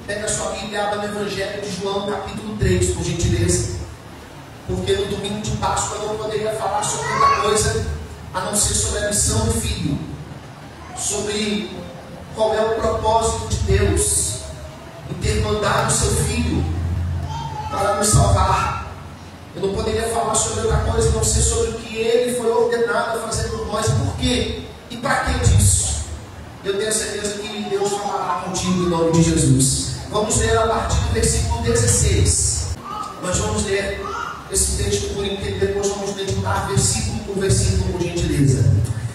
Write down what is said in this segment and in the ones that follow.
Pega a sua Bíblia e abra no Evangelho de João, capítulo 3, por gentileza. Porque no domingo de Páscoa eu não poderia falar sobre outra coisa a não ser sobre a missão do Filho, sobre qual é o propósito de Deus em ter mandado o seu Filho para nos salvar. Eu não poderia falar sobre outra coisa a não ser sobre o que Ele foi ordenado a fazer por nós. E por quê? E para que disso? Eu tenho certeza que Deus falará contigo em nome de Jesus. Vamos ler a partir do versículo 16. Nós vamos ler esse texto por inteiro, depois vamos meditar versículo por versículo, por gentileza.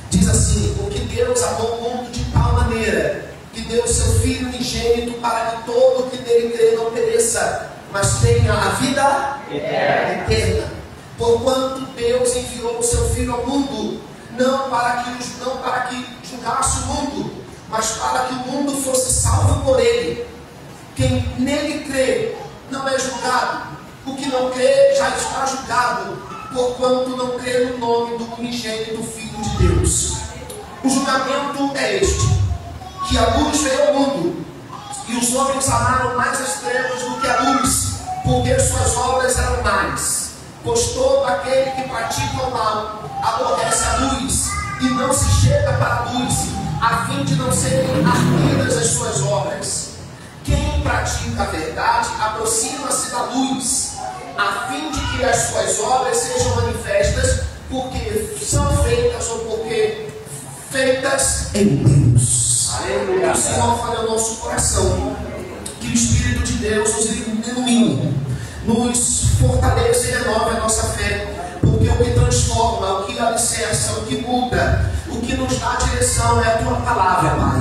Diz assim: porque Deus amou o mundo de tal maneira que deu o seu Filho unigênito para que todo o que nele crê não pereça, mas tenha a vida eterna. Porquanto Deus enviou o seu Filho ao mundo, não para que julgasse o mundo, mas para que o mundo fosse salvo por ele. Quem nele crê não é julgado. O que não crê já está julgado, porquanto não crê no nome do unigênito Filho de Deus. O julgamento é este: que a luz veio ao mundo, e os homens amaram mais as trevas do que a luz, porque suas obras eram más. Pois todo aquele que pratica o mal aborrece a luz, e não se chega para a luz, a fim de não serem ardidas as suas obras. Quem pratica a verdade aproxima-se da luz, a fim de que as suas obras sejam manifestas, porque são feitas ou porque feitas em Deus. Aleluia. Que o Senhor fale ao nosso coração, que o Espírito de Deus nos ilumine, nos fortaleça e renove a nossa fé, porque o que transforma, o que alicerça, o que muda, o que nos dá direção é a Tua palavra, Pai.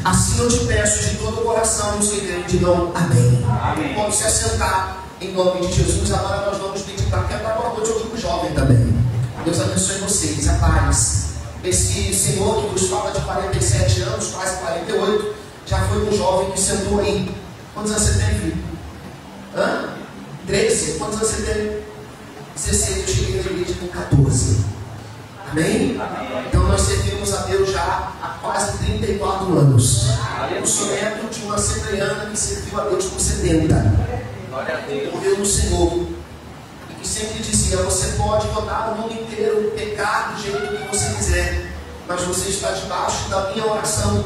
Assim eu te peço de todo o coração, nos que digam amém. Amém. Pode se assentar em nome de Jesus. Agora nós vamos meditar. Quero dar boa noite ao grupo jovem também. Deus abençoe vocês, a paz. Esse senhor que vos fala de 47 anos, quase 48, já foi um jovem que sentou aí. Quantos anos você tem, filho? 13? Quantos anos você tem? 16. Eu cheguei na igreja com 14. Amém? Amém? Então nós servimos a Deus já há quase 34 anos. Eu sou neto de uma assembleiana que serviu a Deus por 70. Morreu no Senhor. E que sempre dizia: você pode rodar o mundo inteiro, pecar do jeito que você quiser, mas você está debaixo da minha oração,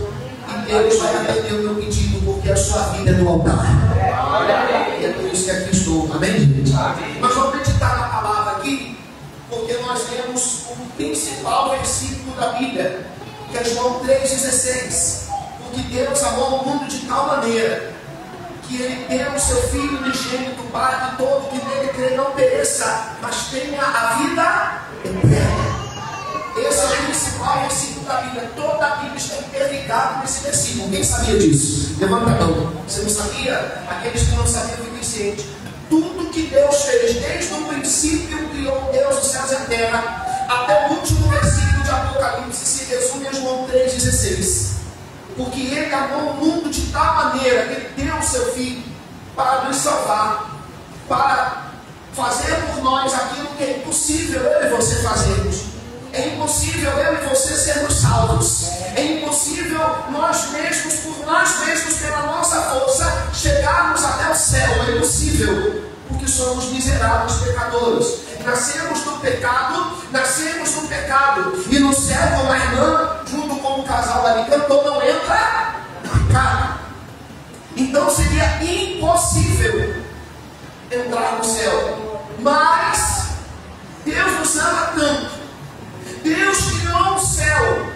e Deus vai atender o meu pedido, porque a sua vida é no altar. E é por isso que aqui estou. Amém, gente? Amém. Nós vamos meditar na palavra aqui, porque nós temos o principal versículo da Bíblia, que é João 3,16. Porque Deus amou o mundo de tal maneira que Ele deu o seu Filho unigênito para que todo que nele crê não pereça, mas tenha a vida eterna. Esse é o principal versículo da Bíblia. Toda a Bíblia está interligada nesse versículo. Quem sabia disso? Levanta a mão. Você não sabia? Aqueles que não sabiam, fiquem cientes. Tudo que Deus fez, desde o princípio, criou Deus os céus e a terra, até o último versículo de Apocalipse, se resume a João 3,16. Porque Ele amou o mundo de tal maneira que Ele deu o seu Filho para nos salvar, para fazer por nós aquilo que é impossível eu e você fazermos. É impossível eu e você sermos salvos. É impossível nós mesmos, por nós mesmos, pela nossa força, chegarmos até o céu. É impossível, porque somos miseráveis pecadores. Nascemos no pecado, e no céu, como a irmã, junto com o casal ali cantou, não entra no pecado. Então seria impossível entrar no céu. Mas Deus nos ama tanto, Deus criou o céu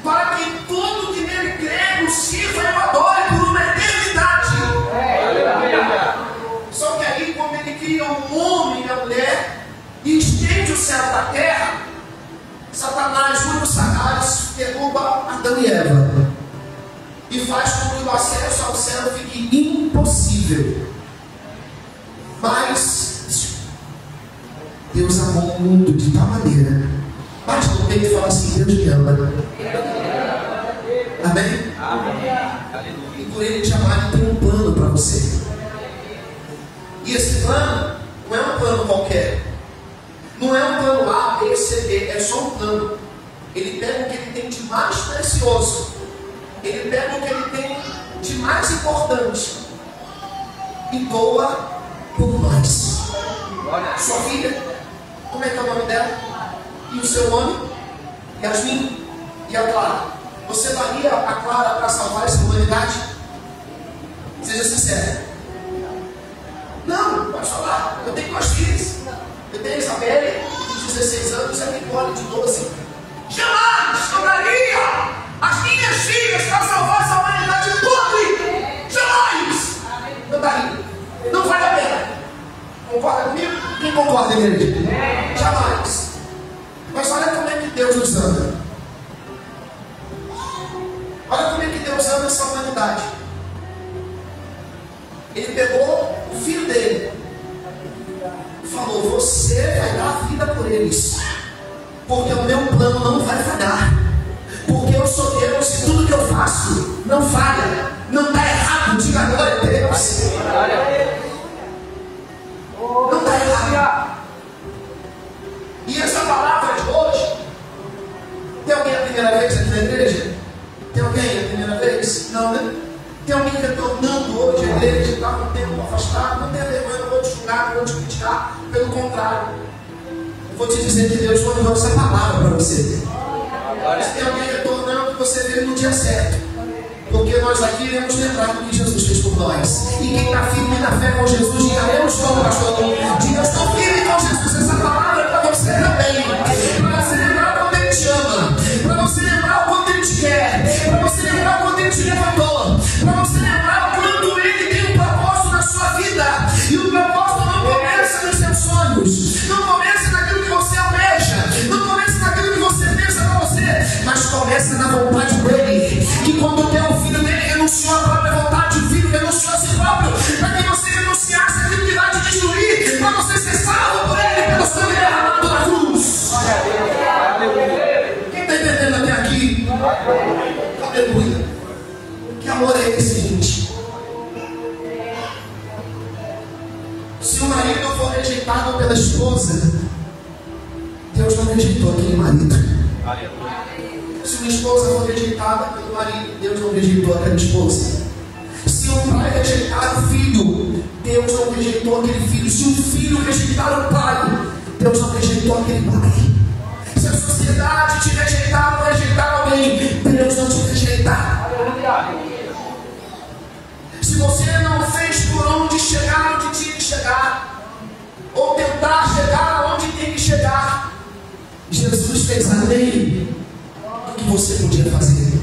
para que tudo que nele crê o sirva e o adore por uma eternidade. Só que aí, quando Ele cria um homem e a mulher e estende o céu da terra, Satanás, muito sagaz, derruba Adão e Eva e faz com que o acesso ao céu fique impossível. Mas Deus amou o mundo de tal maneira. Bate no peito e fala assim: Deus me ama. Amém? Amém. E por Ele te amar, Ele tem um plano para você. E esse plano não é um plano qualquer. Não é um plano A, B, C, D. É só um plano. Ele pega o que Ele tem de mais precioso. Ele pega o que Ele tem de mais importante. e doa por nós. Sua filha, como é que é o nome dela? E o seu nome? Yasmin e a Clara. Você daria a Clara para salvar essa humanidade? Seja sincero. Não, pode falar. Eu tenho 2 filhas. Eu tenho a Isabelle, de 16 anos, e a Nicole, de 12. Jamais eu daria as minhas filhas para salvar essa humanidade toda. Jamais eu daria. Não vale a pena. Concorda comigo? Quem concorda, igreja? Jamais. Mas olha como é que Deus nos ama. Olha como é que Deus ama essa humanidade. Ele pegou o filho dele e falou: você vai dar a vida por eles, porque o meu plano não vai falhar, porque eu sou Deus e tudo que eu faço não falha, não está errado. Diga glória a Deus. Não está errado. E essa palavra de hoje, tem alguém a primeira vez aqui na igreja? Tem alguém a primeira vez? Não, né? Tem alguém retornando hoje à igreja, está com o tempo afastado? Não tem vergonha, não vou te julgar, não vou te criticar. Pelo contrário, eu vou te dizer que Deus mandou essa palavra para você. Se tem alguém retornando, você veio no dia certo. Porque nós aqui iremos lembrar do que Jesus fez por nós. E quem está firme na fé com Jesus, diga: eu estou, pastor. Diga: eu estou firme com Jesus. Essa palavra é para você também. Para você lembrar quando Ele te ama. Para você lembrar o quanto Ele te quer. Para você lembrar o quanto Ele te levantou. Para você lembrar o quanto Ele tem um propósito na sua vida. E o propósito não começa nos seus sonhos. Não começa naquilo que você almeja. Não começa naquilo que você pensa para você. Mas começa na vontade dEle. Que quando o teu filho dele renunciou à própria vontade, o filho renunciou a si próprio, para que você renunciasse aquilo que vai te destruir, para você ser salvo por Ele, pelo sangue derramado na cruz. Quem está entendendo até aqui? Aleluia. Que amor é esse, gente? Se o marido for rejeitado pela esposa, Deus não rejeitou aquele marido. Se uma esposa for rejeitada pelo marido, Deus não rejeitou aquela esposa. Se um pai rejeitar o filho, Deus não rejeitou aquele filho. Se um filho rejeitar o pai, Deus não rejeitou aquele pai. Se a sociedade te rejeitar ou rejeitar alguém, Deus não te rejeitar. Se você não fez por onde chegar onde tinha que chegar, ou tentar chegar onde tem que chegar, Jesus fez além do que você podia fazer,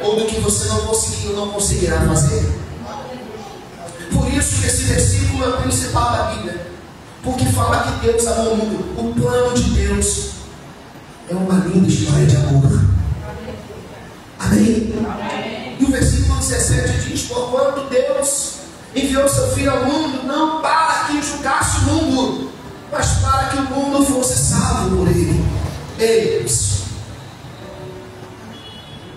ou do que você não conseguiu, não conseguirá fazer. Por isso que esse versículo é o principal da Bíblia, porque fala que Deus amou o mundo. O plano de Deus é uma linda história de amor. Amém? E o versículo 17 diz: porquanto Deus enviou seu Filho ao mundo, não para que julgasse o mundo, mas para que o mundo fosse salvo por Ele. Deus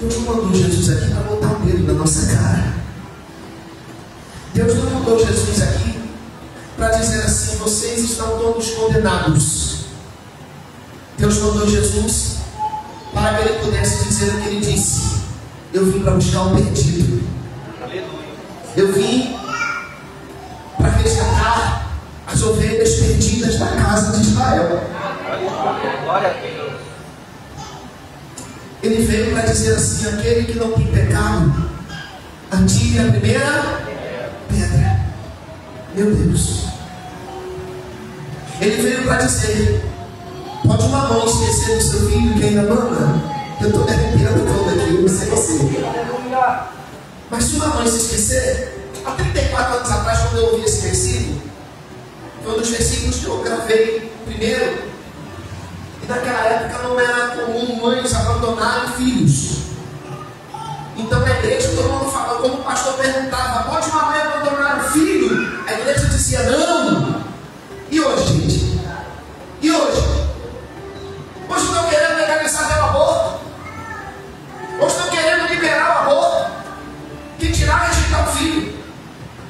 não mandou Jesus aqui para botar o dedo na nossa cara. Deus não mandou Jesus aqui para dizer assim: vocês estão todos condenados. Deus mandou Jesus para que Ele pudesse dizer o que Ele disse: eu vim para buscar o perdido. Eu vim para resgatar as ovelhas perdidas da casa de Israel. Glória a Deus. Ele veio para dizer assim: aquele que não tem pecado, atire a primeira pedra. Meu Deus. Ele veio para dizer: pode uma mãe esquecer do seu filho que ainda mama? Eu estou arrepiando todo aqui, eu não sei você. Mas se uma mãe se esquecer, há 34 anos atrás, quando eu ouvi esse versículo, foi um dos versículos que eu gravei primeiro. E naquela época não era comum mães abandonarem filhos. Então na igreja todo mundo falava, quando o pastor perguntava: pode uma mãe abandonar o filho? A igreja dizia: não. E hoje, gente? E hoje? Hoje estão querendo legalizar o aborto. Hoje estão querendo liberar o aborto. Que tirar e rejeitar o filho.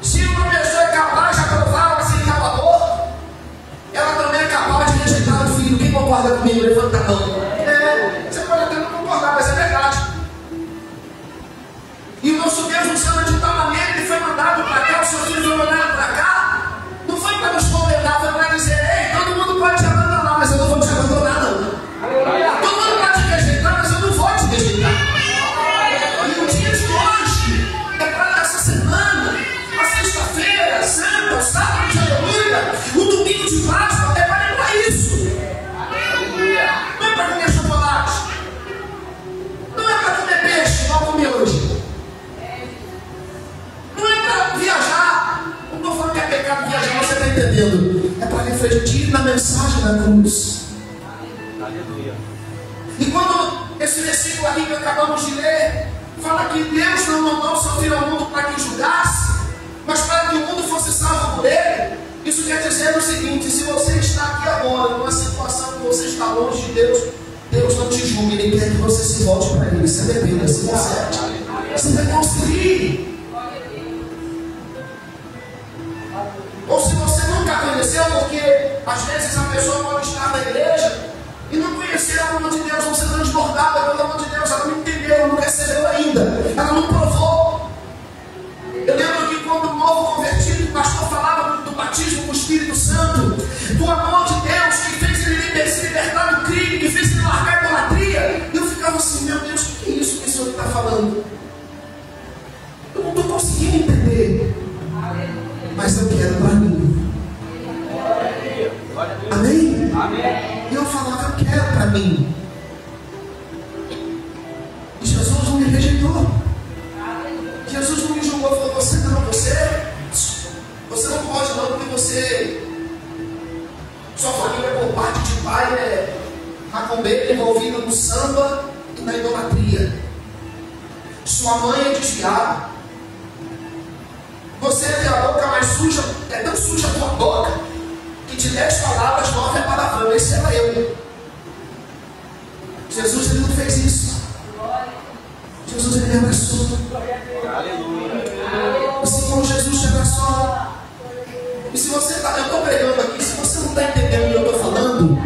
Se uma pessoa é capaz de aprovar ou aceitar o aborto, ela também é capaz de rejeitar o filho. Quem concorda comigo? Levanta a mão. Você pode até não concordar, mas é verdade. E o nosso Deus nos ama de tal maneira, Ele foi mandado entendendo? É para refletir na mensagem da cruz. Aleluia. E quando esse versículo aqui que acabamos de ler fala que Deus não mandou seu filho ao mundo para que julgasse, mas para que o mundo fosse salvo por ele, isso quer dizer o seguinte: se você está aqui agora, numa situação que você está longe de Deus, Deus não te julga, Ele quer que você se volte para Ele, se arrependa, se conserte, se reconcilie. Ou se você nunca conheceu, porque às vezes a pessoa pode estar na igreja e não conhecer o amor de Deus, não ser transbordada pelo amor de Deus, ela não entendeu, não recebeu ainda, ela não provou. Eu lembro que quando o novo convertido, o pastor falava do batismo com o Espírito Santo, do amor de Deus que fez ele se libertar do crime, que fez ele largar a idolatria, eu ficava assim: meu Deus, o que é isso que o Senhor está falando? Eu não estou conseguindo entender, mas eu quero para mim. Amém? Amém. E eu falava: eu quero para mim. E Jesus não me rejeitou. Jesus não me julgou, falou: você não pode não, porque sua família por parte de pai é macumbeira, envolvida no samba e na idolatria. Sua mãe é desviada. Você tem a boca mais suja, é tão suja a tua boca, que de 10 palavras, 9 é palavrão. Esse era eu. Jesus, ele não fez isso. Jesus, ele me abraçou. Assim como Jesus te abraçou. E se você está, eu estou pregando aqui, se você não está entendendo o que eu estou falando,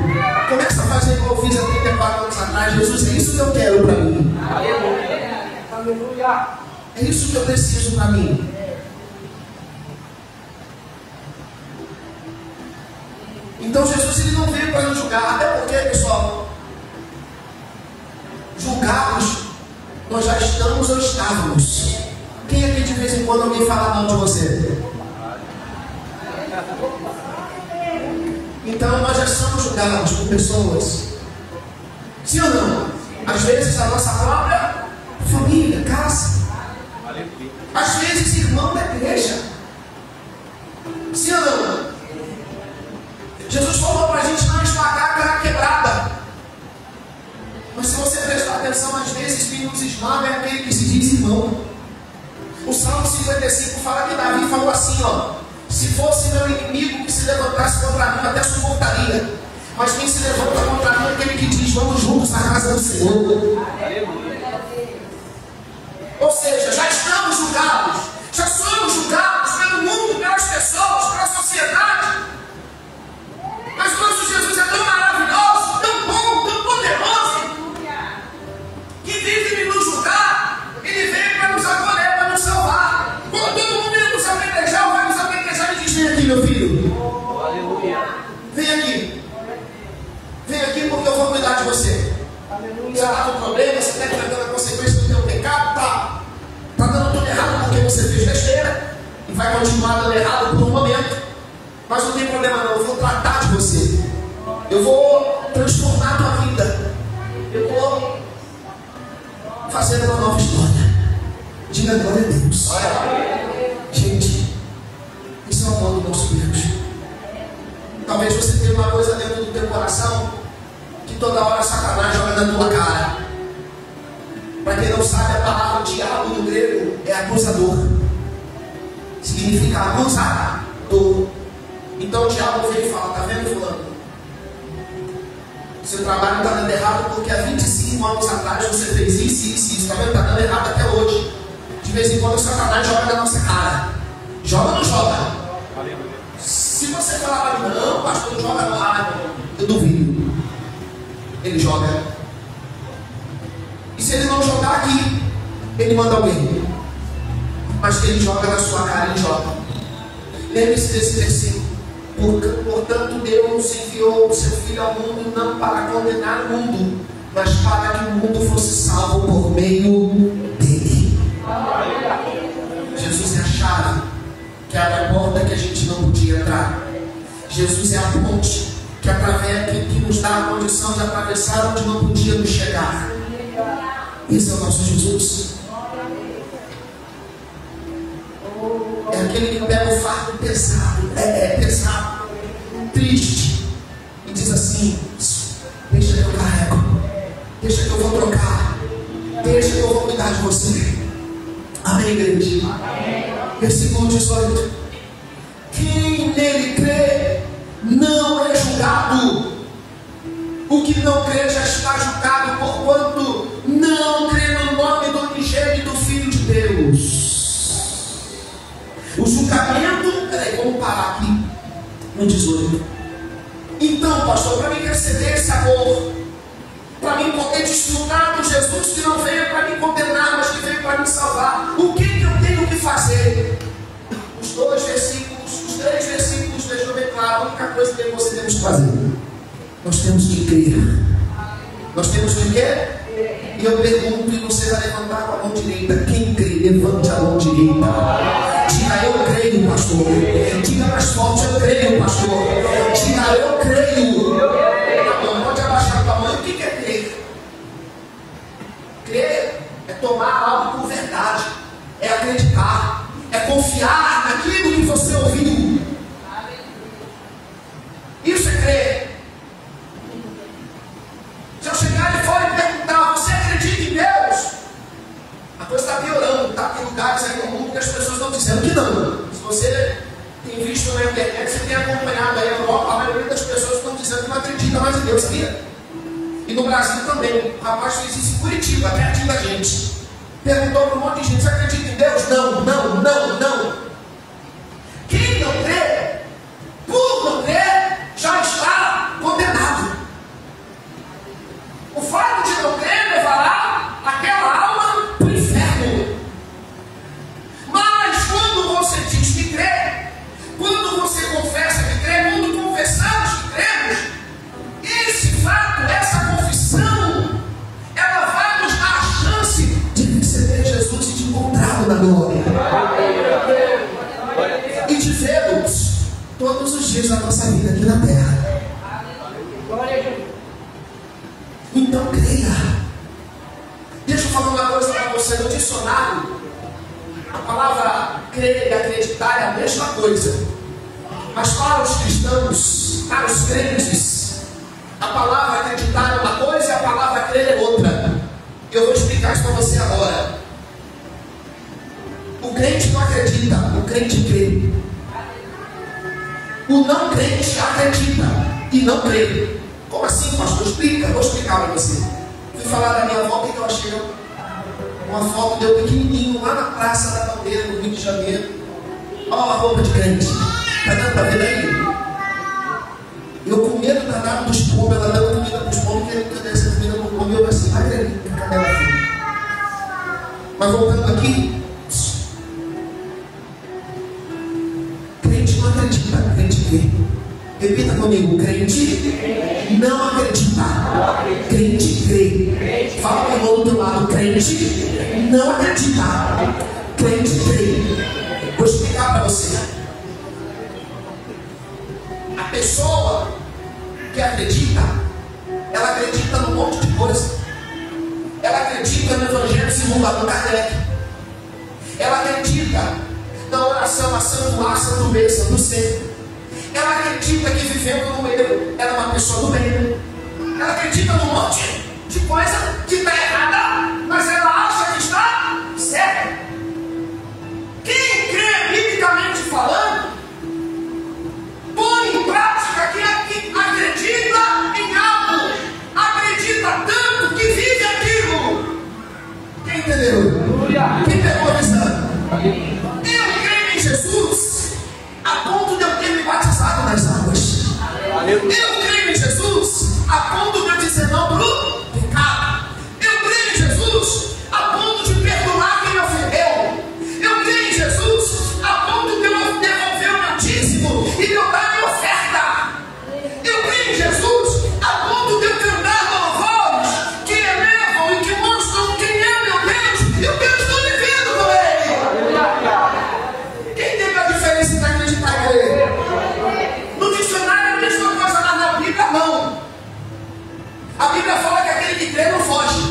começa a fazer igual eu fiz há 34 anos atrás. Jesus, é isso que eu quero para mim. Aleluia. É isso que eu preciso para mim. Então Jesus, ele não veio para nos julgar, até porque, pessoal, julgados nós já estamos ou estávamos. Quem aqui de vez em quando alguém fala mal de você? Então nós já estamos julgados por pessoas. Sim ou não? Às vezes a nossa própria família, casa. Às vezes irmão da igreja. Sim ou não? Jesus falou para a gente não esmagar a cara quebrada. Mas se você prestar atenção, às vezes quem nos esmaga é aquele que se diz irmão. O Salmo 55 fala que Davi falou assim, ó: se fosse meu inimigo que se levantasse contra mim, até suportaria. Mas quem se levanta contra mim é aquele que diz: vamos juntos à casa do Senhor. Ou seja, já estamos julgados, já somos julgados pelo mundo, pelas pessoas, pela sociedade. Mas o nosso Jesus é tão maravilhoso, tão bom, tão poderoso, que vive de nos julgar. Ele veio para nos acolher, para nos salvar. Quando todo mundo ia nos apedrejar, vai nos apedrejar e diz: vem aqui, meu filho. Aleluia. Vem aqui. Vem aqui porque eu vou cuidar de você. Você está com problema, você está enfrentando a consequência do teu pecado, tá dando tudo errado porque você fez besteira e vai continuar dando errado por um momento. Mas não tem problema não, eu vou tratar de você. Eu vou transformar a tua vida. Eu vou fazer uma nova história. Diga glória a Deus. Gente, isso é o amor do nosso Deus. Talvez você tenha uma coisa dentro do teu coração que toda hora Satanás joga na tua cara. Para quem não sabe, a palavra diabo no grego é acusador. Significa acusador. Então o diabo vem e fala: tá vendo, fulano? Seu trabalho está dando errado porque há 25 anos atrás você fez isso. Tá vendo? Está dando errado até hoje. De vez em quando o Satanás joga na nossa cara. Joga ou não joga? Se você falar para mim: não, pastor, não joga lá, eu duvido. Ele joga. E se ele não jogar aqui, ele manda alguém. Mas que ele joga na sua cara, ele joga. Lembre-se desse versículo. Portanto, Deus enviou o seu Filho ao mundo não para condenar o mundo, mas para que o mundo fosse salvo por meio dele. Jesus é a chave que abre a porta que a gente não podia entrar. Jesus é a ponte que através que nos dá a condição de atravessar onde não podíamos chegar. Esse é o nosso Jesus. É aquele que pega o fardo pesado. É pesado. triste e diz assim: deixa que eu carrego, deixa que eu vou trocar, deixa que eu vou cuidar de você. Amém, igreja? Amém. Versículo 18: quem nele crê não é julgado. O que não crê já está julgado, porquanto não crê no nome do unigênito Filho de Deus. O julgamento, peraí, vamos parar aqui no 18. Então, pastor, para mim receber esse amor, para mim poder desfrutar do Jesus que não veio para me condenar, mas que veio para me salvar, o que eu tenho que fazer? Os 2 versículos, os 3 versículos deixam bem claro. A única coisa que você temos que fazer: nós temos que crer. Nós temos que crer. E eu pergunto, e você vai levantar com a mão direita. Quem crê, levante a mão direita. Diga: eu creio, pastor. Diga mais forte: eu creio, pastor. Diga: eu creio. Não pode abaixar a tua mão. O que é crer? Crer é tomar algo por verdade, é acreditar, é confiar naquilo que você ouviu. Isso é crer. Se eu chegar de fora e perguntar: você acredita em Deus? A coisa está piorando. Está em lugares aí no mundo que as pessoas estão dizendo que não. Se você tem visto na internet, você tem acompanhado aí a maioria das pessoas estão dizendo que não acredita mais em Deus, sabia? E no Brasil também. O rapaz fez isso em Curitiba, pertinho da gente. Perguntou para um monte de gente: você acredita em Deus? Não, não, não, não. Quem não crê, por não crer, já está condenado. O fato de não crer levará aquela alma para o inferno. Mas quando você diz que crê, quando você confessa que crê, quando confessamos que cremos, esse fato, essa confissão, ela vai nos dar a chance de receber Jesus e de encontrá-lo na glória. E de vê-los todos os dias da nossa vida aqui na terra. Então creia. Deixa eu falar uma coisa para você. No dicionário, a palavra crer e acreditar é a mesma coisa. Mas para os cristãos, para os crentes, a palavra acreditar é uma coisa e a palavra crer é outra. Eu vou explicar isso para você agora. O crente não acredita, o crente crê. O não crente acredita e não crê. Como assim, pastor? Explica, vou explicar para você. Fui falar da minha avó, que eu achei uma foto deu pequenininho lá na Praça da Bandeira, no Rio de Janeiro. Olha a roupa de crente. Está dando para ver aí? Eu com medo danado dos pombos, ela dando comida para os pombos, querendo que eu desse comida para o pombo, eu assim, vai ver, cadê ela filha? Mas voltando aqui, crente não acredita, crente crê. Repita comigo: crente não acredita, crente crê. Fala para o irmão do teu lado: crente não acredita, crente crê. Vou explicar para você. A pessoa que acredita, ela acredita num monte de coisa. Ela acredita no Evangelho segundo Allan Kardec. Ela acredita na oração a Santo A, Santo B, Santo C. Ela acredita que vivendo no erro, ela é uma pessoa do bem. Ela acredita num monte de coisa que está errada, mas ela acha que está certa. Quem crê biblicamente falando, põe em prática que acredita em algo, acredita tanto que vive aquilo. Quem entendeu? Quem pegou a visão? Eu creio em Jesus a ponto de eu ter me batizado nas águas. Eu creio em Jesus a ponto de eu dizer não para o pecado. Eu creio em Jesus a ponto de perdoar quem me ofendeu. Eu creio em Jesus a ponto de eu devolver o meu dízimo e de eu dar minha oferta. Eu creio em Jesus a ponto de eu cantar louvores que elevam e que mostram quem é meu Deus e o que eu estou vivendo com Ele. Quem teve a diferença entre acreditar e crer? No dicionário é a mesma coisa, mas na Bíblia não. A Bíblia fala que aquele que crê não foge.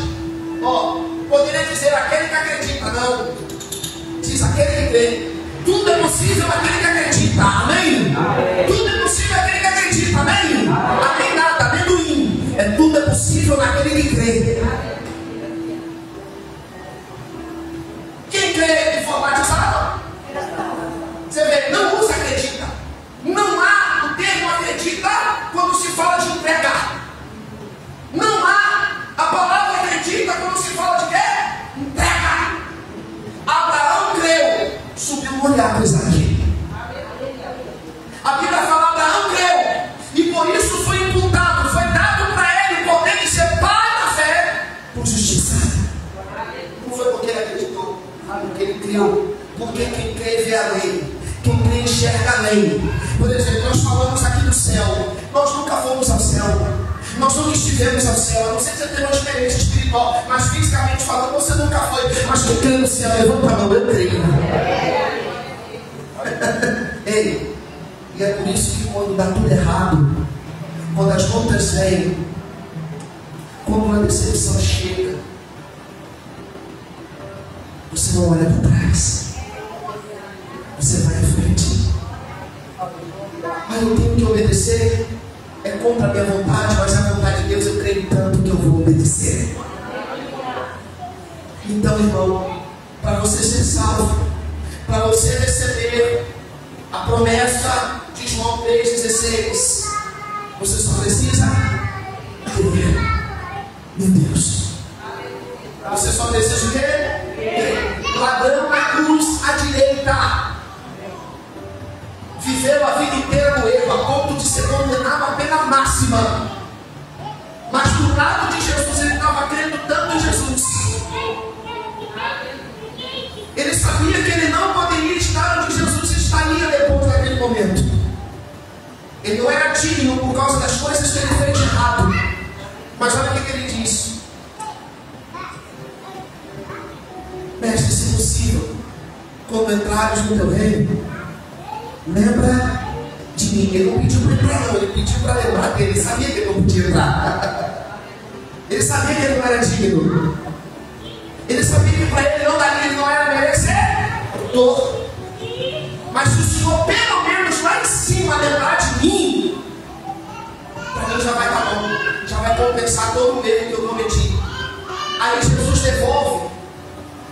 Ó, poderia dizer aquele que acredita, não. Diz aquele que crê. Tudo é possível aquele que acredita. Amém? Tudo é possível aquele que acredita. enxerga além. Por exemplo, nós falamos aqui do céu. Nós nunca fomos ao céu. Nós nunca estivemos ao céu. Eu não sei se você tem uma experiência espiritual, mas fisicamente falando, você nunca foi. Mas quem crê no céu, levanta a mão, eu creio. Ei, e é por isso que quando dá tudo errado, quando as contas vêm, quando a decepção chega, você não olha para trás, você vai em frente. Mas eu tenho que obedecer, é contra a minha vontade, mas a vontade de Deus eu creio tanto que eu vou obedecer. Então, irmão, para você ser salvo, para você receber a promessa de João 3,16, você só precisa crer. Meu Deus, você só precisa o quê? Ladrão na cruz à direita, viveu a vida inteira no erro, a ponto de ser condenado à pena máxima, mas do lado de Jesus ele estava crendo tanto em Jesus. Ele sabia que ele não poderia estar onde Jesus estaria depois daquele momento. Ele não era digno por causa das coisas que ele fez de errado. Mas olha o que ele disse: Mestre, se possível, quando entrares no teu reino, lembra de mim. Ele não pediu para entrar, não. Ele pediu para lembrar dele. Ele sabia que ele não podia entrar. Ele sabia que ele não era digno. Ele sabia que para ele não daria, ele não era merecedor. Mas se o Senhor pelo menos lá em cima lembrar de mim, para mim já vai estar bom, já vai compensar todo o erro que eu cometi. Aí Jesus devolve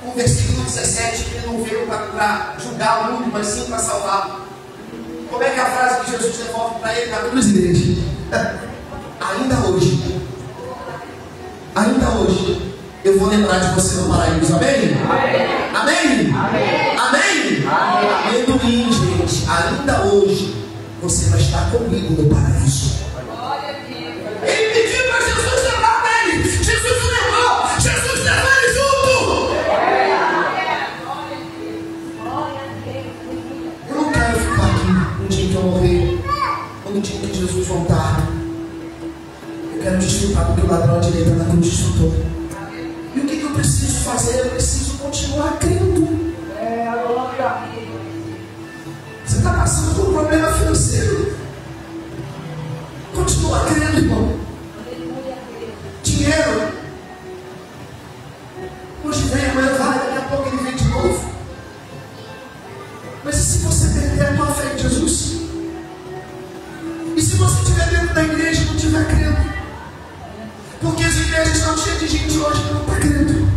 o versículo 17, que ele não veio para julgar o mundo, mas sim para salvar. Como é que é a frase que Jesus devolve para ele na cruz, igreja? Ainda hoje, eu vou lembrar de você no paraíso. Amém? Amém? Amém? Aleluia, gente. Ainda hoje você vai estar comigo no paraíso. Ele pediu para Jesus lembrar dele. Jesus o lembrou. Jesus levou ele junto. Eu não quero ficar aqui no dia que eu morrer, ou no dia que Jesus voltar. Eu quero desfrutar do que o ladrão à direita da cruz desfrutou. E o que eu preciso fazer? Eu preciso continuar crendo. Você está passando por um problema financeiro? Continua crendo, irmão. Dinheiro, hoje vem, amanhã vai, daqui a pouco ele vem de novo. Mas e se você perder a tua fé em Jesus? E se você estiver dentro da igreja e não estiver crendo? Porque as igrejas estão cheias de gente hoje que não está crendo.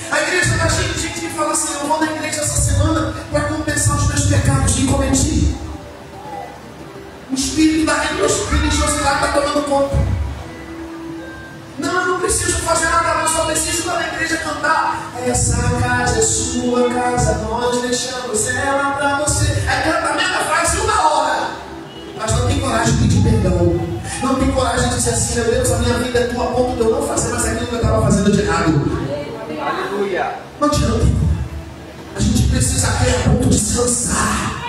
A igreja está cheia de gente que fala assim: eu vou na igreja essa semana para compensar os meus pecados que cometi. O espírito da religiosidade está tomando conta. Não, eu não preciso fazer nada, eu só preciso ir na igreja cantar. Essa casa é sua casa, nós deixamos ela para você. Aí canta a mesma frase uma hora, mas não tem coragem de pedir perdão. Não tem coragem de dizer assim: meu Deus, a minha vida é tua, a ponto de eu não fazer mais aquilo que eu estava fazendo de errado. Aleluia. Não adianta. A gente precisa ter a ponto de se lançar.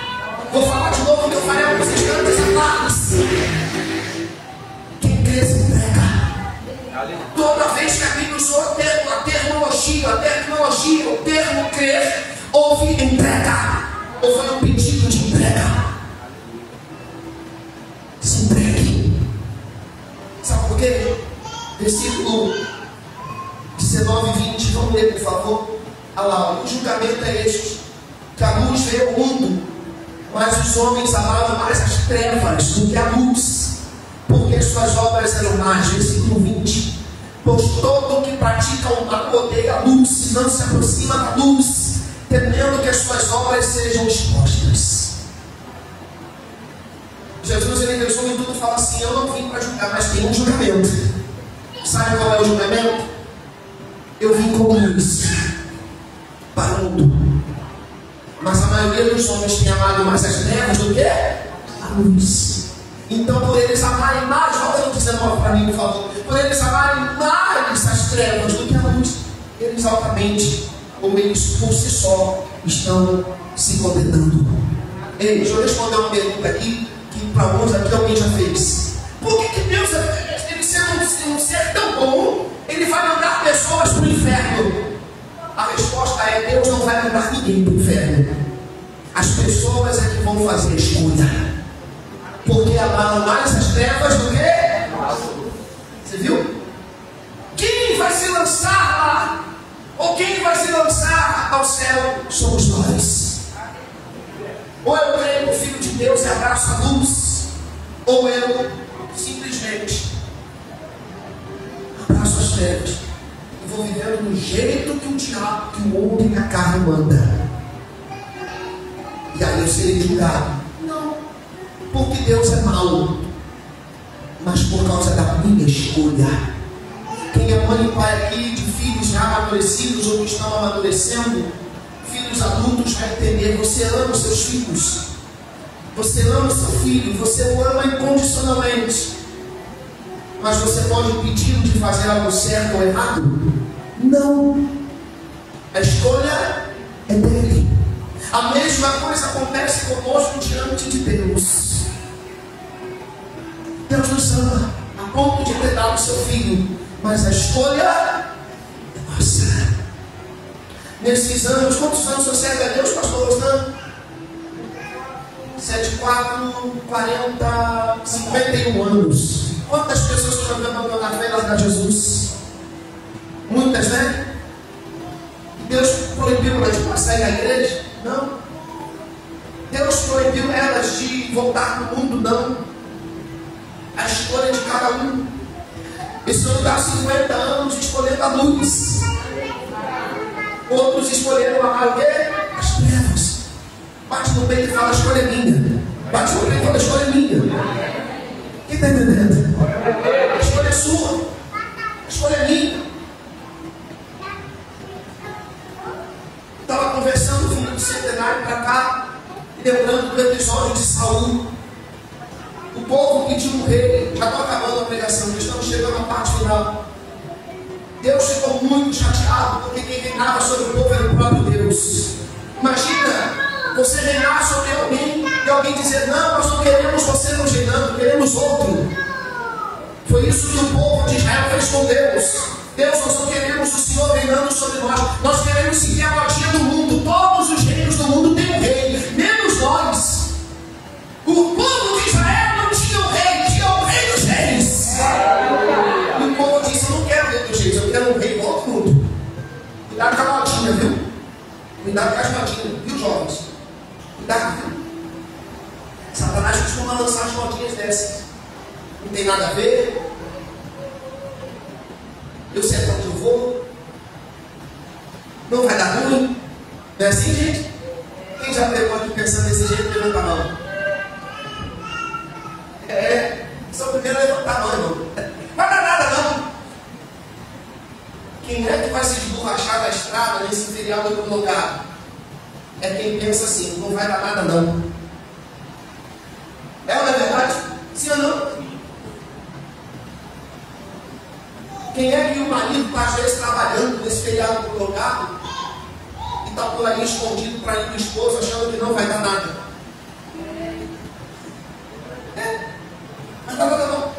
Vou falar de novo o que eu falei para vocês antes atrás. Quem crê se entrega. Toda vez que a Bíblia usou a terminologia, o termo crer, houve entrega. Ou foi um pedido de entrega. Se entregue. Sabe por quê? Versículo 19 e 20, vamos ler, por favor. Olha lá, o julgamento é este: que a luz veio ao mundo, mas os homens amavam mais as trevas do que a luz, porque as suas obras eram más. Versículo 20: pois todo o que pratica o mal odeia a luz, e não se aproxima da luz, temendo que as suas obras sejam expostas. Jesus, ele resume tudo e fala assim: eu não vim para julgar, mas tem um julgamento. Sabe qual é o julgamento? Eu vim com luz para o mundo, mas a maioria dos homens tem amado mais as trevas do que a luz. Então, por eles amarem mais, volta no 19 para mim, por favor. Por eles amarem mais as trevas do que a luz, eles altamente, ou eles por si só, estão se condenando. Ei, deixa eu responder uma pergunta aqui, que para alguns aqui alguém já fez. Por que Deus, ele sendo um ser tão bom, ele vai mandar pessoas para o inferno? A resposta é: Deus não vai mandar ninguém para o inferno. As pessoas é que vão fazer a escolha. Porque amaram mais as trevas do que? Você viu? Quem vai se lançar lá? Ou quem vai se lançar ao céu? Somos nós. Ou eu creio no Filho de Deus e abraço a luz, ou eu simplesmente abraço as trevas e vou vivendo do jeito que o diabo, que o mundo e a carne manda. E aí eu serei julgado. Não, porque Deus é mau, mas por causa da minha escolha. Quem é mãe e pai aqui de filhos já amadurecidos ou que estão amadurecendo, filhos adultos, vai entender: você ama os seus filhos, você ama o seu filho, você o ama incondicionalmente, mas você pode impedir de fazer algo certo ou errado? Não. A escolha é dele. A mesma coisa acontece conosco diante de Deus. Deus nos ama a ponto de ter dado o seu filho, mas a escolha é nossa. Nesses anos, quantos anos você serve a Deus, pastor Rosnan? 74, 40, 51 anos. Quantas pessoas que já abandonaram a fé e largaram Jesus? Muitas, né? Deus proibiu elas de passar na igreja? Não. Deus proibiu elas de voltar para o mundo? Não. A escolha de cada um. Esse homem está há 50 anos escolhendo a luz. Outros escolheram amar o quê? As trevas. Bate no peito e fala: a escolha é minha. Bate no peito e fala: a escolha é minha. Quem está entendendo? A escolha é sua. A escolha é minha. Estava conversando vindo do centenário para cá, lembrando do episódio de Saul. O povo pediu um rei. Já estou acabando a pregação, estamos chegando à parte final. Deus ficou muito chateado, porque quem reinava sobre o povo era o próprio Deus. Imagina você reinar sobre alguém e alguém dizer: não, nós não queremos você nos reinando, queremos outro. Foi isso que o povo de Israel fez com Deus. Deus, nós não queremos o Senhor reinando sobre nós. Nós queremos seguir a modinha do mundo. Todos os reinos do mundo têm um rei, menos nós. O povo de Israel não tinha um rei, tinha o rei dos reis. E o povo disse: eu não quero o rei dos reis, eu quero um rei igual ao mundo. Cuidado com a modinha, viu? Cuidado com as modinhas, viu, jovens? Cuidado, viu? Satanás costuma lançar as modinhas dessas. Não tem nada a ver. Eu sei para onde eu vou. Não vai dar ruim. Não é assim, gente? Quem já pegou aqui pensando desse jeito, levanta a mão. Só o primeiro a levantar a mão, irmão. Vai dar nada, não. Quem é que vai se esborrachar da estrada nesse feriado prolongado? É quem pensa assim: não vai dar nada, não. É ou não é verdade? Sim ou não? Quem é que o marido está às vezes trabalhando nesse feriado prolongado e está por aí escondido para ir para o esposo achando que não vai dar nada? Não vai dar nada, não.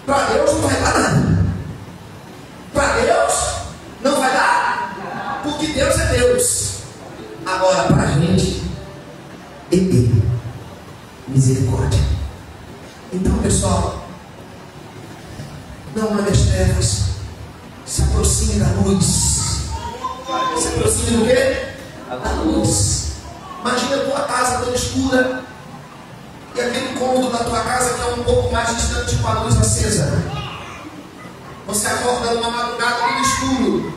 Para Deus não vai dar nada. Para Deus não vai dar, porque Deus é Deus. Agora, para a gente, Ele tem misericórdia. Então, pessoal, não ame as trevas, se aproxime da luz. Se aproxime do quê? Da luz. Imagina a tua casa toda escura e aquele cômodo da tua casa que é um pouco mais distante com a luz acesa. Você acorda numa madrugada no escuro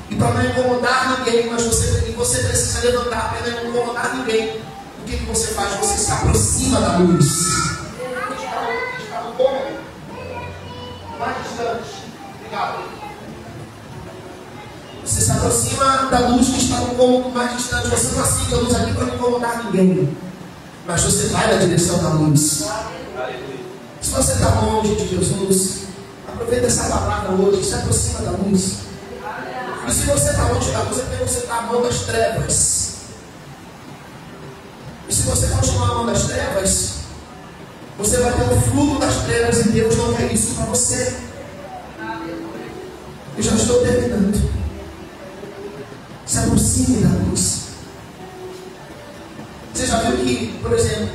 e para não incomodar ninguém, mas você precisa levantar para não incomodar ninguém. O que você faz? Você se aproxima da luz. Está no cômodo mais distante. Obrigado. Você se aproxima da luz que está no cômodo mais distante. Você não acende a luz aqui para não incomodar ninguém, mas você vai na direção da luz. Se você está longe de Jesus, aproveita essa palavra hoje. Se aproxima da luz. E se você está longe da luz, é porque você está amando as trevas. mão das trevas, você vai ter o fruto das trevas e Deus não quer isso para você. Eu já estou terminando. Se aproxime da luz. Você já viu que, por exemplo,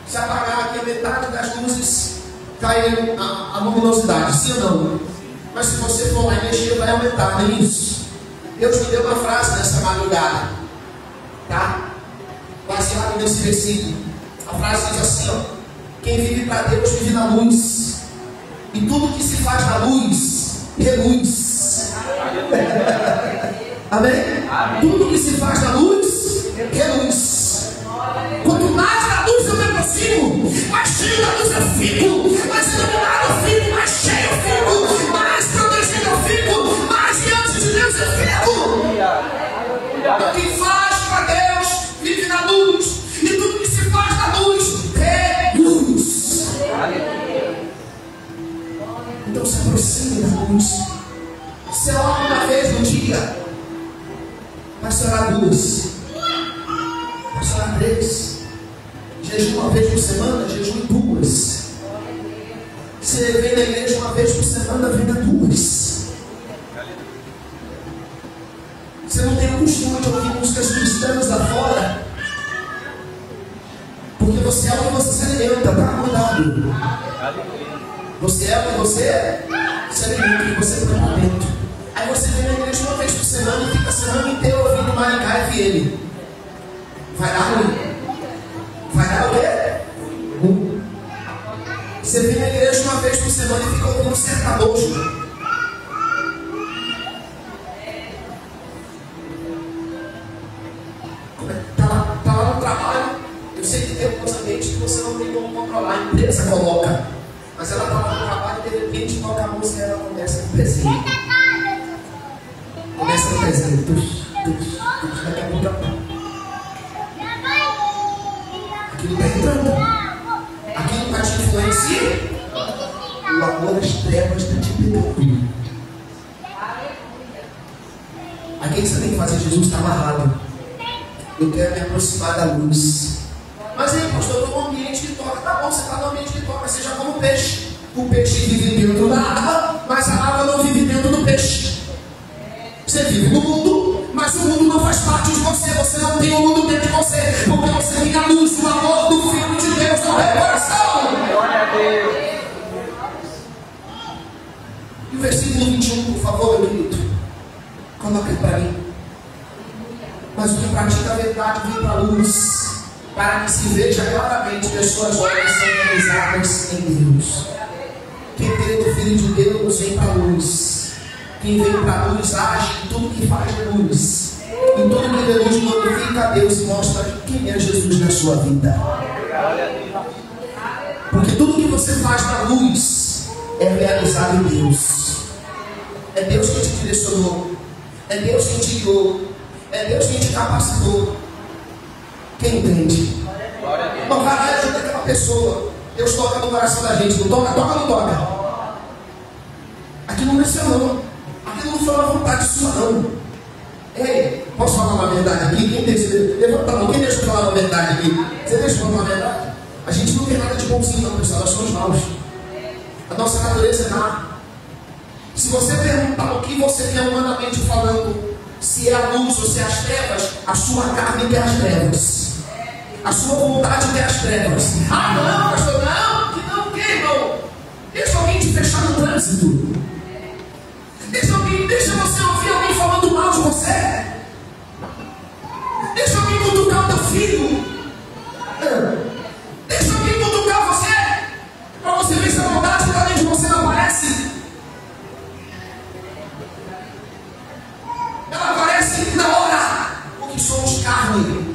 se apagar aqui a metade das luzes, cai a luminosidade, sim ou não? Mas se você for lá e mexer, vai aumentar, não é isso? Deus me deu uma frase nessa madrugada, tá? Baseado nesse versículo. A frase diz assim, ó: quem vive para Deus vive na luz, e tudo que se faz na luz reluz. Amém? Amém? Tudo que se faz na luz reluz. Quanto mais da luz eu me aproximo, mais cheio da luz eu fico, mais iluminado eu fico, mais cheio eu fico, mais protegido eu fico, mais diante de Deus eu fico. Quem faz para Deus vive na luz, e tudo que se faz na luz reluz. Então se aproxime da luz. Você ora uma vez no dia, vai orar duas, vai orar três, jejum uma vez por semana, jejum duas. Você vem na igreja uma vez por semana, venha duas. Você não tem o costume de ouvir músicas cristãs lá fora, porque você é o que você se alimenta, tá? Cuidado. Você é o que você se alimenta, o que você põe para dentro. Aí você vem na igreja uma vez por semana e fica a semana inteira ouvindo Maricá FM. Vai dar ruim. Vai dar o quê? Você vem na igreja uma vez por semana e fica ouvindo sertanejo. Tá lá no trabalho. Eu sei que tem alguns ambientes que você não tem como controlar. A empresa coloca. Mas ela tá lá no trabalho e de repente toca a música e ela começa no pezinho. Começa no pezinho. Daqui a pouco aquilo está entrando. Aquilo está te influenciando. O amor das trevas está te pegando. Aqui que você tem que fazer, Jesus está amarrado. Eu quero me aproximar da luz. Mas aí, pastor, eu estou num ambiente que toca. Tá bom, você está no ambiente que toca, seja como peixe. O peixe vive dentro da água, mas a água não vive dentro do peixe. Você vive no mundo, mas o mundo não faz parte de você. Você não tem o mundo dentro de você, porque você tem a luz, o amor do Filho de Deus no teu coração. Glória a Deus. E o versículo 21, por favor, meu querido. Coloca para mim. Mas o que pratica a verdade vem para a luz, para que se veja claramente que as suas obras são realizadas em Deus. Quem crê no Filho de Deus vem para a luz. Quem vem para a luz age em tudo que faz de luz. Em tudo que de luz glorifica a Deus e mostra quem é Jesus na sua vida. Porque tudo que você faz na luz é realizado em Deus. É Deus quem te direcionou. É Deus quem te guiou. É Deus quem te capacitou. Quem entende? Não vai lá e ajuda aquela pessoa. Deus toca no coração da gente. Não toca? Toca ou não toca? Aqui não desceu não. Aqui não foi uma vontade sua não. Ei, posso falar uma verdade aqui? Quem decide? Levanta a mão. Quem deixa eu falar uma verdade aqui? Você deixa eu falar uma verdade? A gente não tem nada de bonzinho não, pessoal. Nós somos maus. A nossa natureza é má. Se você perguntar o que você quer humanamente falando, se é a luz ou se é as trevas, a sua carne quer as trevas. A sua vontade quer as trevas. Ah, não, pastor, não, que não, que irmão? Deixa alguém te fechar no trânsito. Deixa você ouvir alguém falando mal de você. Deixa alguém cutucar o teu filho. Deixa alguém cutucar você, para você ver se a vontade que está dentro de você não aparece. Ela aparece na hora, porque somos carne.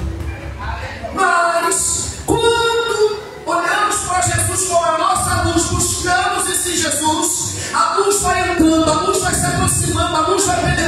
Mas quando olhamos para Jesus com a nossa luz, buscamos esse Jesus, a luz vai entrando, a luz vai se aproximando, a luz vai penetrando.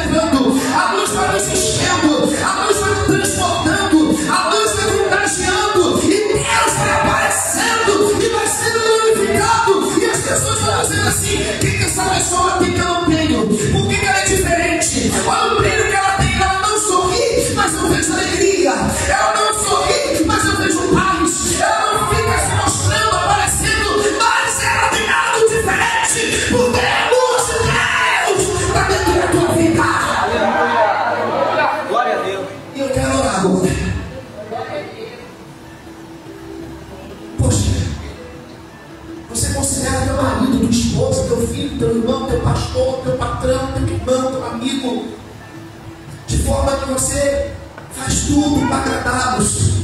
tudo para agradá-los.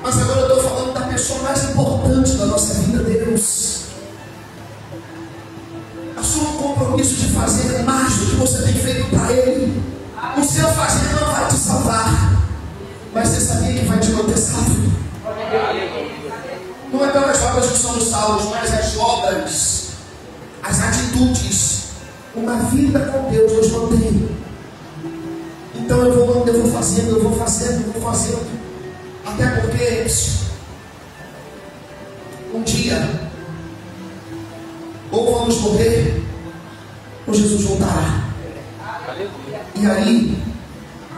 Mas agora eu estou falando da pessoa mais importante da nossa vida, Deus. Assuma o compromisso de fazer mais do que você tem feito para Ele. O seu fazer não vai te salvar, mas você sabia que vai te manter salvo. Não é pelas obras que somos salvos, mas as obras, as atitudes, uma vida com Deus nos mantém. Então eu vou fazendo. Até porque um dia ou vamos morrer ou Jesus voltará. E aí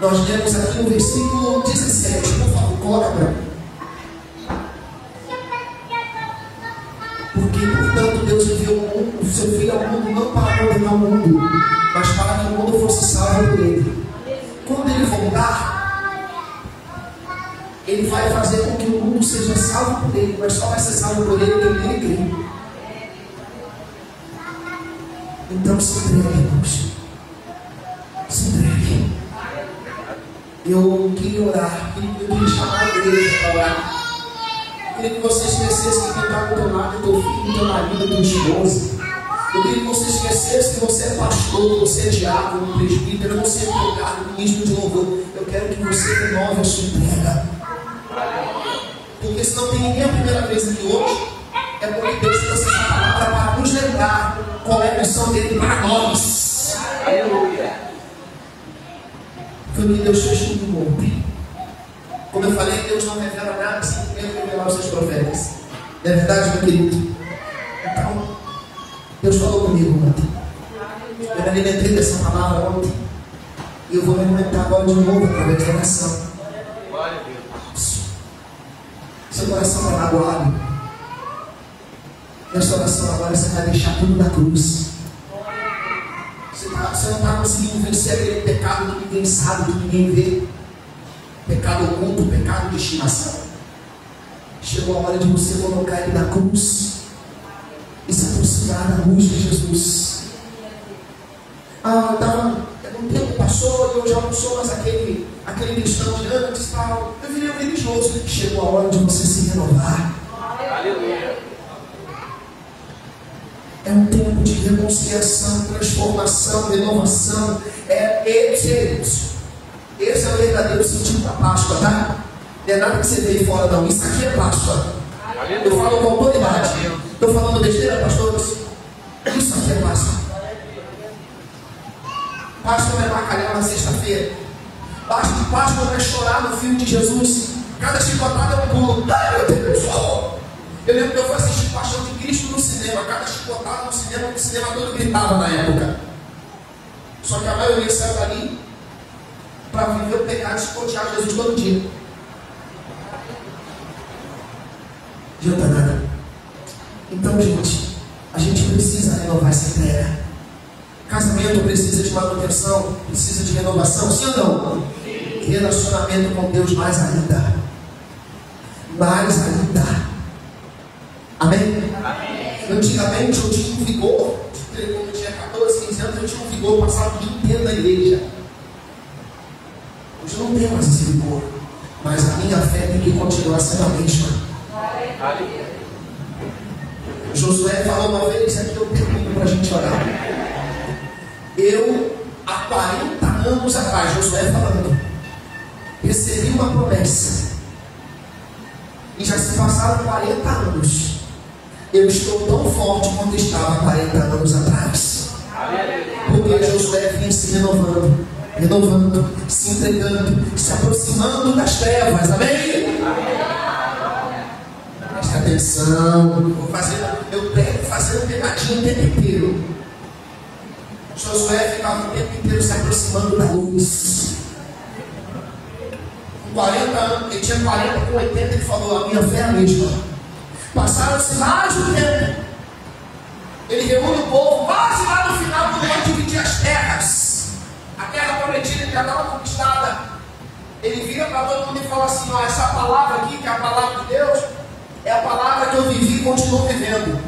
nós lemos aqui no versículo 17. Por favor, coloca para mim. Porque portanto Deus enviou o seu Filho ao mundo não para condenar o mundo, mas para que o mundo fosse salvo por Ele. Quando Ele voltar, Ele vai fazer com que o mundo seja salvo por Ele, mas só vai ser salvo por Ele quem Ele crê. Então se entregue, irmãos. Se entregue. Eu queria orar, eu queria chamar a igreja para orar. Eu queria que você esquecesse que quem está do teu lado é teu filho, teu marido, tua esposa. Eu queria que você esquecesse que você é pastor, que você é diácono, presbítero, que você é empregado, ministro de louvor. Eu quero que você renove a sua entrega. Porque se não tem ninguém a primeira vez aqui hoje, é porque Deus trouxe essa palavra para nos lembrar qual é a missão dele para nós. Aleluia. Foi o que Deus fez comigo ontem. Como eu falei, Deus não revela nada sem primeiro revelar os seus profetas. Não é verdade, meu querido? Então, Deus falou comigo ontem. Eu me alimentei dessa palavra ontem. E eu vou me alimentar agora de novo através da oração. Seu coração está magoado. Nessa oração agora você vai deixar tudo na cruz. Você não está conseguindo vencer aquele pecado que ninguém sabe, que ninguém vê. Pecado oculto, pecado de estimação. Chegou a hora de você colocar ele na cruz e se aproximar da luz de Jesus. Um tempo passou e eu já não sou mais aquele cristão de antes, tal. Eu virei um religioso. Chegou a hora de você se renovar. Aleluia. É um tempo de reconciliação, transformação, renovação. Esse é o verdadeiro sentido da Páscoa, tá? Não é nada que você veio fora, não. Isso aqui é Páscoa. Eu falo com autoridade. Estou falando besteira, pastores? Isso aqui é Páscoa. Páscoa não é bacalhau na sexta-feira. Páscoa não é chorar no filme de Jesus. Cada chicotada é um pulo. Ai, meu Deus! Eu lembro que eu fui assistir Paixão de Cristo no cinema. Cada chicotada no cinema, o cinema todo gritava na época. Só que a maioria saiu dali para viver o pecado de chicotear Jesus todo dia. Não adianta nada. Então, gente, a gente precisa renovar essa entrega. Casamento precisa de manutenção, precisa de renovação, sim ou não? Sim. Relacionamento com Deus mais ainda. Mais ainda. Amém? Amém. Antigamente eu tinha um vigor. Quando eu tinha 14, 15 anos, eu tinha um vigor, passava o dia inteiro na igreja. Hoje eu não tenho mais esse vigor. Mas a minha fé tem que continuar sendo a mesma. Josué falou uma vez, aqui eu termino para a gente orar. Eu, há 40 anos atrás, Josué falando, recebi uma promessa. E já se passaram 40 anos. Eu estou tão forte quanto estava 40 anos atrás. Porque Josué vinha se renovando, se entregando, se aproximando das trevas. Amém? Presta atenção. Eu prego fazendo pegadinha o tempo inteiro. Josué ficava o tempo inteiro se aproximando da luz. Com 40 anos, ele tinha 40 com 80, ele falou: a minha fé é a mesma. Passaram-se mais do tempo. Ele reúne o povo, quase lá no final, quando vai dividir as terras. A terra prometida que já estava conquistada. Ele vira para todo mundo e fala assim: ó, essa palavra aqui, que é a palavra de Deus, é a palavra que eu vivi e continuo vivendo.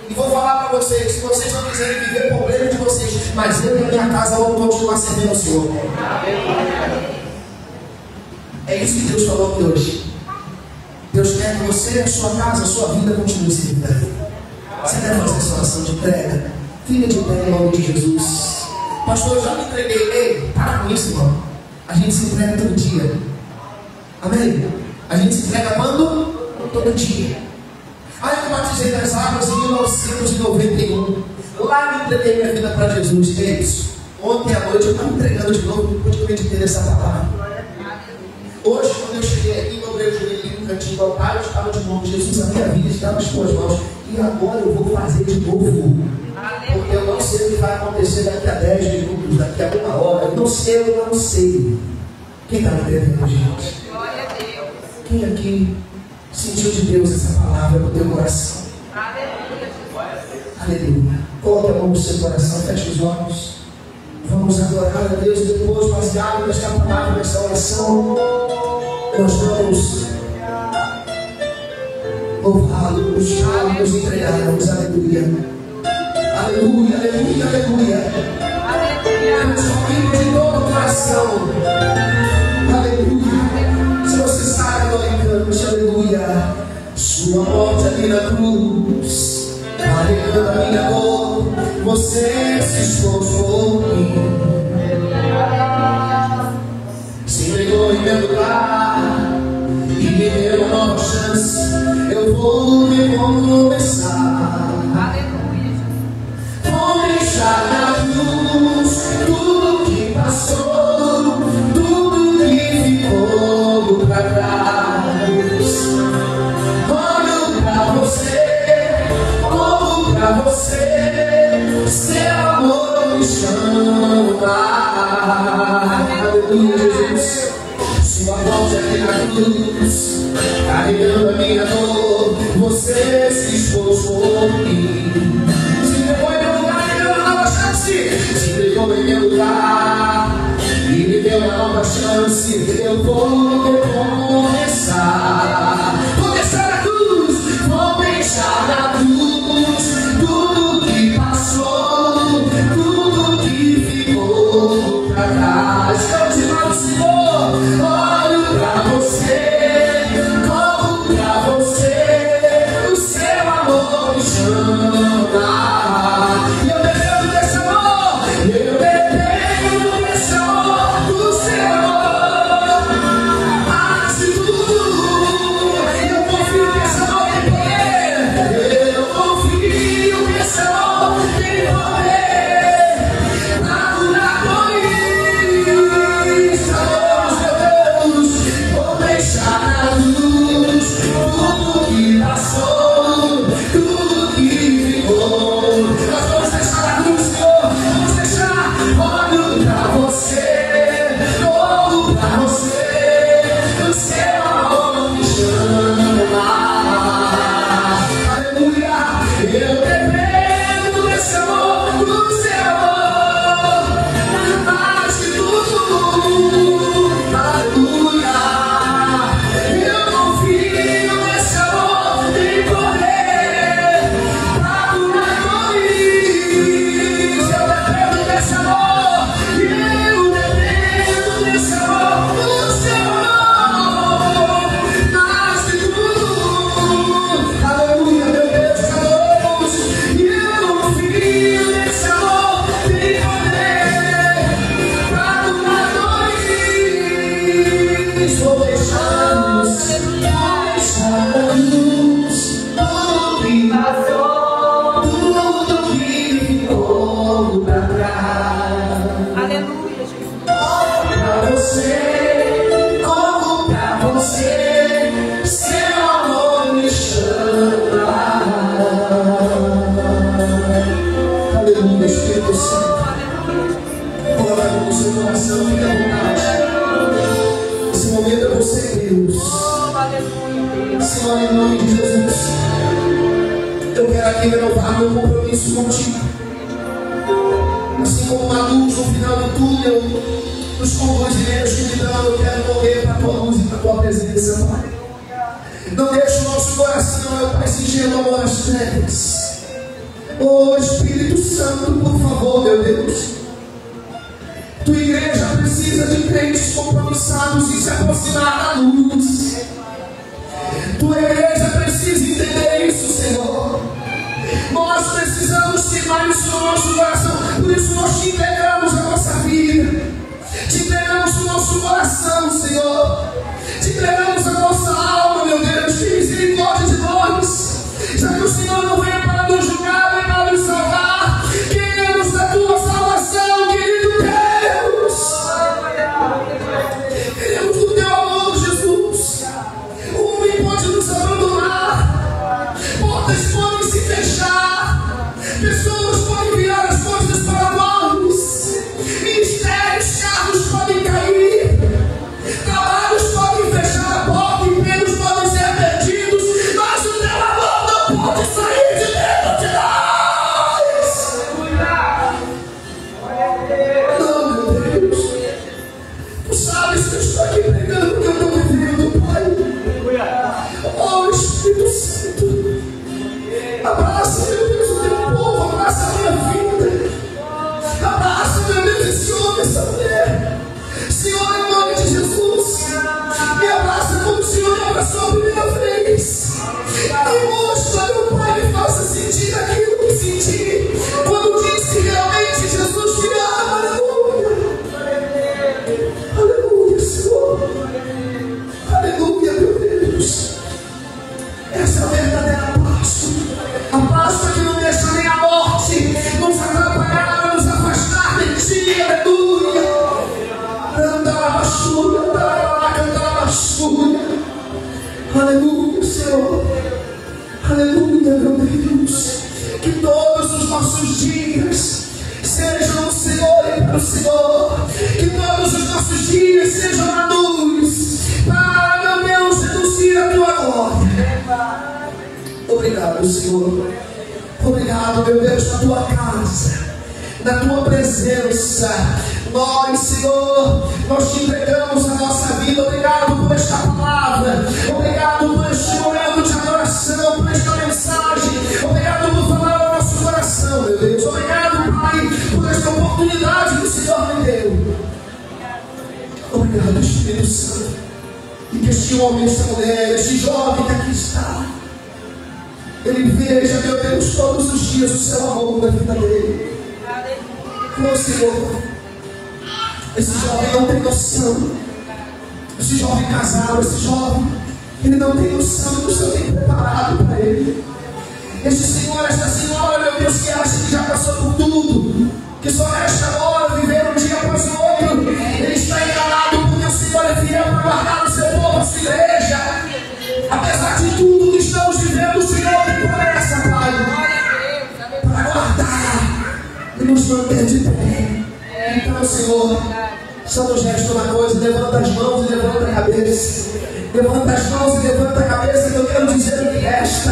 E vou falar para vocês: se vocês não quiserem viver, problema de vocês, mas eu e a minha casa vamos continuar servindo ao Senhor. É isso que Deus falou aqui hoje. Deus quer que você, a sua casa, a sua vida continue se vivendo. Você deve fazer essa oração de entrega. Fica de pé em nome de Jesus. Pastor, eu já me entreguei. Ei, para com isso, irmão. A gente se entrega todo dia. Amém? A gente se entrega quando? Todo dia. Aí eu batizei nas águas em 1991. Lá eu entreguei minha vida para Jesus. É isso. Ontem à noite eu estava entregando de novo, depois que eu meditei nessa palavra. Hoje, quando eu cheguei aqui, dobrei o joelho no cantinho do altar, eu estava de novo. Jesus, a minha vida está nas tuas mãos. E agora eu vou fazer de novo. Porque eu não sei o que vai acontecer daqui a 10 minutos, daqui a 1 hora. Eu não sei. Quem está me entendendo, gente? Glória a Deus. Quem aqui sentiu de Deus essa palavra no teu coração? Aleluia. Coloque a mão no seu coração, feche os olhos. Vamos adorar a Deus e depois, baseado nesta palavra, nesta oração, nós vamos louvá-lo, buscá-lo, nos entregarmos. Aleluia. Aleluia, aleluia, aleluia. Vamos ouvindo de todo o coração. Aleluia. Se você sabe, glorificamos, aleluia. Sua morte ali na cruz, carregando a minha dor, você se esforçou por mim. Se entregou em meu lugar e me deu uma nova chance. Eu vou recomeçar. Vou deixar na cruz tudo que passou, tudo que ficou pra trás. Olho pra você, corro pra você, seu amor me chama. Aleluia, Jesus. Sua morte aqui na cruz, carregando a minha dor, você se esforçou por mim. Se entregou em meu lugar e me deu uma nova chance. Se entregou em meu lugar e me deu uma nova chance. Eu vou recomeçar. Vou deixar na cruz, vou deixar na cruz tudo que passou, tudo que ficou pra trás. Estamos em nome do Senhor. Olho pra você, corro pra você, o seu amor me chama. E eu bebendo desse amor, eu bebendo desse amor, do seu amor. Antes de tudo, eu confio que esse amor tem poder. Eu confio que esse amor tem poder pra curar doenças. Meu Deus, vou deixar na luz tudo que passou, tudo que ficou. Nós vamos deixar na cruz, Senhor. Vamos deixar. Olho pra você, corro pra você, o seu amor me chama. Aleluia. Eu dependo desse amor, do seu amor, mais que tudo. Aleluia. Eu confio nesse amor, tem poder pra curar dores. Eu dependo desse amor, eu dependo desse amor, do seu amor, mais que tudo. Aleluia, meu Deus, te adoramos. Eu confio nesse amor, tem poder pra curar dores. Vou deixar na luz tudo que passou, tudo que ficou pra trás. Aleluia, Jesus. Pra você, corro pra você, seu amor me chama. Aleluia, Espírito Santo. Coloca a mão no seu coração, fique à vontade. Esse momento é você, Deus. Senhor, em nome de Jesus, eu quero aqui renovar meu compromisso contigo. Assim como uma luz no final do túnel, nos conduz e vem escuridão, eu quero morrer para a tua luz e para a tua presença, Pai. Não deixe o nosso coração, meu Pai, se encher as trevas. Oh Espírito Santo, por favor, meu Deus. Tua igreja precisa precisa de crentes compromissados em se aproximar da luz. Tua igreja precisa entender isso, Senhor. Nós precisamos queimar isso no nosso coração. Por isso nós te entregamos a nossa vida, te entregamos o nosso coração, Senhor, te entregamos a nossa alma, meu Deus. Tem misericórdia de nós, já que o Senhor não veio para nos julgar, nem para nos salvar. Queremos da tua salvação, querido Deus. Queremos do teu amor, Jesus. O homem pode nos abandonar, portas podem se fechar, pessoas podem virar as costas para nós, ministérios, carros podem cair, trabalhos podem fechar a porta, empregos podem ser perdidos, mas o teu amor não pode sair de dentro de nós. Não, meu Deus, tu sabes que eu estou aqui pregando o que eu estou vivendo, Pai. Oh, Espírito Santo, abraça, meu Deus, o teu povo, abraça a minha vida, abraça, meu Deus, esse homem, essa mulher, Senhor, em nome de Jesus, me abraça como o Senhor me abraçou a primeira vez, me mostra, meu Pai, me faça sentir aquilo que senti quando disse realmente Jesus te ama. Aleluia, aleluia, Senhor, aleluia, meu Deus. Essa é a verdadeira Páscoa, a Páscoa que não deixa nem a morte nos atrapalhar, nos afastar de ti, aleluia. Aleluia, Senhor, aleluia, meu Deus. Que todos os nossos dias sejam no Senhor e para o Senhor, que todos os nossos dias sejam na luz, para, meu Deus, reduzir a tua glória. Obrigado, Senhor. Obrigado, meu Deus, na tua casa, na tua presença. Nós, Senhor, nós te entregamos a nossa vida. Obrigado por esta palavra, obrigado por este momento de adoração, por esta mensagem, obrigado por falar ao nosso coração, meu Deus. Obrigado, Pai, por esta oportunidade que o Senhor me deu. Obrigado, Espírito Santo. E que este homem, esta mulher, este jovem que aqui está, ele veja, meu Deus, todos os dias o seu amor na vida dele. Oh, Senhor, esse jovem não tem noção, esse jovem casado, esse jovem, ele não tem noção do que o Senhor tem preparado para ele. Este senhor, esta senhora, meu Deus, que acha que já passou por tudo, que só resta agora viver um dia após o outro, ele está enganado, porque o Senhor é fiel para guardar o seu povo, a sua igreja. Apesar de tudo que estamos vivendo, o Senhor tem promessa, Pai, para guardar e nos manter de pé. Então, Senhor, só nos resta uma coisa: levanta as mãos e levanta a cabeça. Levanta as mãos e levanta a cabeça, que eu quero dizer o que resta.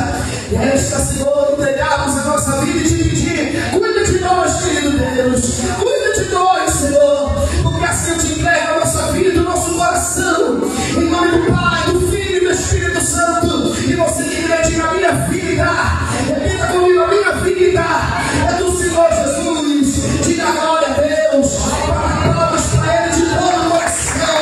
Resta, Senhor, entregarmos a nossa vida e te pedir: cuida de nós, querido Deus, cuida de nós, Senhor, porque assim eu te entrego a nossa vida e o nosso coração, em nome do Pai, do Filho e do Espírito Santo. E você que crê, diga: a minha vida, repita comigo: a minha vida é do Senhor Jesus. Diga glória a Deus, para palmas para Ele de todo o coração.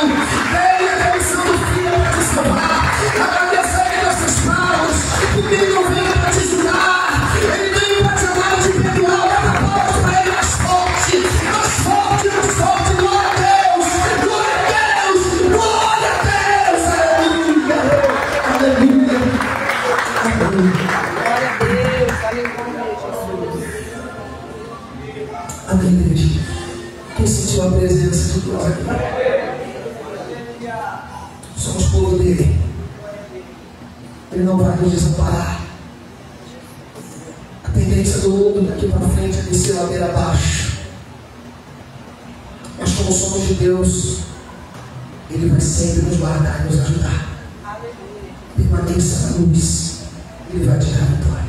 Venha a redenção do Filho para te salvar. Agradeça a Ele nossas palmas, porque Ele não veio para te julgar, Ele veio para te amar e te perdoar. Leva palmas para Ele mais forte, mais forte, mais forte. Glória a Deus, glória a Deus, glória a Deus. Aleluia, aleluia, aleluia. Glória a Deus, aleluia, Jesus. Amém, igreja. Quem sentiu a presença de Deus aqui? Somos povo dele. Ele não vai nos desamparar. A tendência do mundo daqui para frente é descer ladeira abaixo. Mas como somos de Deus, Ele vai sempre nos guardar e nos ajudar. Permaneça na luz. Ele vai te dar a vitória.